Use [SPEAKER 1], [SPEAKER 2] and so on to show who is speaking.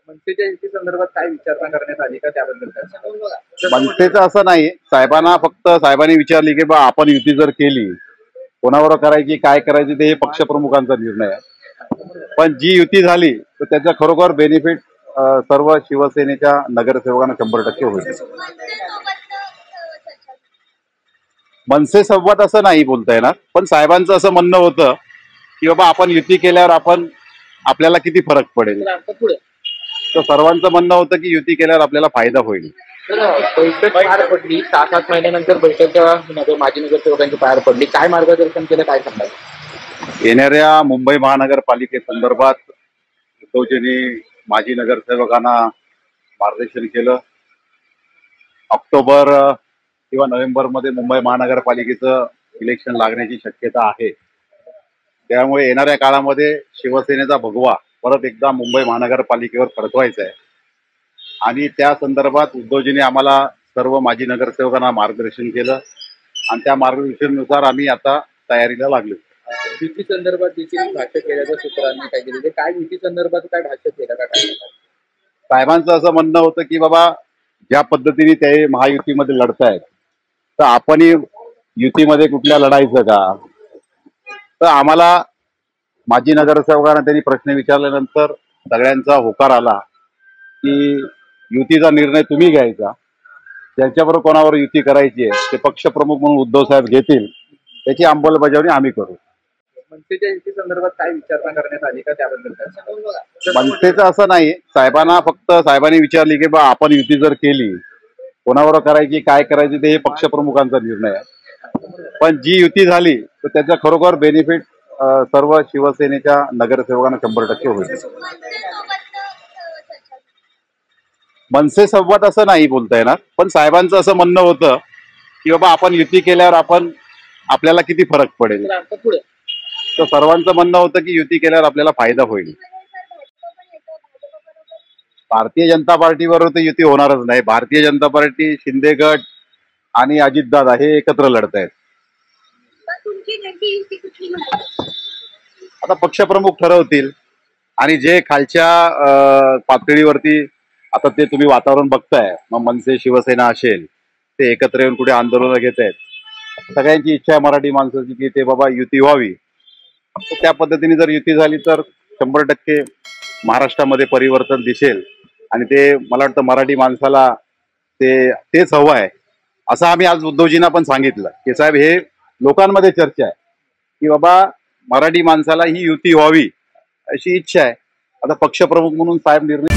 [SPEAKER 1] मनसेच्या युती संदर्भात काय विचारणा करण्यात आली का त्याबद्दल काय सांगाल?
[SPEAKER 2] मनसेचं असं नाही, साहेबांनी विचारली की बा आपण युती जर केली कोणावर करायची काय करायची ते हे पक्षप्रमुखांचा निर्णय आहे. पण जी युती झाली तर त्याचा खरोखर बेनिफिट सर्व शिवसेनेच्या नगरसेवकांना 100% होईल. मनसे संवाद असं नाही बोलता येणार, पण साहेबांचं असं म्हणणं होतं की बाबा आपण युती केल्यावर आपल्याला किती फरक पडेल. तर सर्वांचं म्हणणं होतं की युती केल्यावर आपल्याला फायदा होईल.
[SPEAKER 1] बैठक पार पडली 6-7 महिन्यानंतर बैठक माजी नगरसेवकांची पार पडली. काय मार्गदर्शन केलं काय सांगाल?
[SPEAKER 2] येणाऱ्या मुंबई महानगरपालिकेसंदर्भात उद्धवजींनी माजी नगरसेवकांना मार्गदर्शन केलं. ऑक्टोबर किंवा नोव्हेंबर मध्ये मुंबई महानगरपालिकेचं इलेक्शन लागण्याची शक्यता आहे. त्यामुळे येणाऱ्या काळामध्ये शिवसेनेचा भगवा परत एकदा मुंबई महानगरपालिकेवर फडकवायचा आहे आणि त्या संदर्भात उद्धवजींनी आम्हाला सर्व माजी नगरसेवकांना मार्गदर्शन केलं आणि त्या मार्गदर्शनानुसार आम्ही आता तयारीला लागलो.
[SPEAKER 1] युती संदर्भात देखील भाष्य केल्याचं सूत्रांनी काय केलं, काय युती संदर्भात काय भाष्य केलं का काय?
[SPEAKER 2] साहेबांचं असं म्हणणं होतं की बाबा ज्या पद्धतीने ते महायुतीमध्ये लढतायत तर आपणही युतीमध्ये कुठल्या लढायचं का. तर आम्हाला माजी नगरसेवकांना त्यांनी प्रश्न विचारल्यानंतर सगळ्यांचा होकार आला की युतीचा निर्णय तुम्ही घ्यायचा, ज्यांच्याबरोबर कोणावर युती करायची आहे ते पक्षप्रमुख म्हणून उद्धव साहेब घेतील, त्याची अंमलबजावणी आम्ही करू.
[SPEAKER 1] मनसेच्या युती संदर्भात काय विचारणा करण्यात आली का त्याबद्दल काय सांगाल?
[SPEAKER 2] मनसेचं असं नाही, साहेबांनी विचारली की बा आपण युती जर केली कोणावर करायची काय करायची ते हे पक्षप्रमुखांचा निर्णय आहे. पण जी युती झाली तर त्याचा खरोखर बेनिफिट सर्व शिवसेनेच्या नगरसेवकांना 100% होईल. मनसे संवाद असं नाही बोलता येणार, पण साहेबांचं असं म्हणणं होतं की बाबा आपण युती केल्यावर आपल्याला किती फरक पडेल. तर सर्वांचं म्हणणं होतं की युती केल्यावर आपल्याला फायदा होईल. भारतीय जनता पार्टीबरोबर तर युती होणारच नाही. भारतीय जनता पार्टी, शिंदे गट आणि अजितदादा हे एकत्र लढत आहेत. आता पक्षप्रमुख ठरवतील आणि जे खालच्या पातळीवरती आता ते तुम्ही वातावरण बघताय, मग मनसे शिवसेना असेल ते एकत्र येऊन कुठे आंदोलन घेत आहेत. सगळ्यांची इच्छा आहे मराठी माणसाची की ते बाबा युती व्हावी. त्या पद्धतीने जर युती झाली तर 100% महाराष्ट्रामध्ये परिवर्तन दिसेल आणि ते मला वाटतं मराठी माणसाला तेच हवं आहे. असं आम्ही आज उद्धवजींना पण सांगितलं की साहेब हे लोकांमध्ये चर्चा आहे की बाबा मराठी माणसाला ही युती व्हावी अशी इच्छा आहे. आता पक्षप्रमुख म्हणून साहेब निर्णय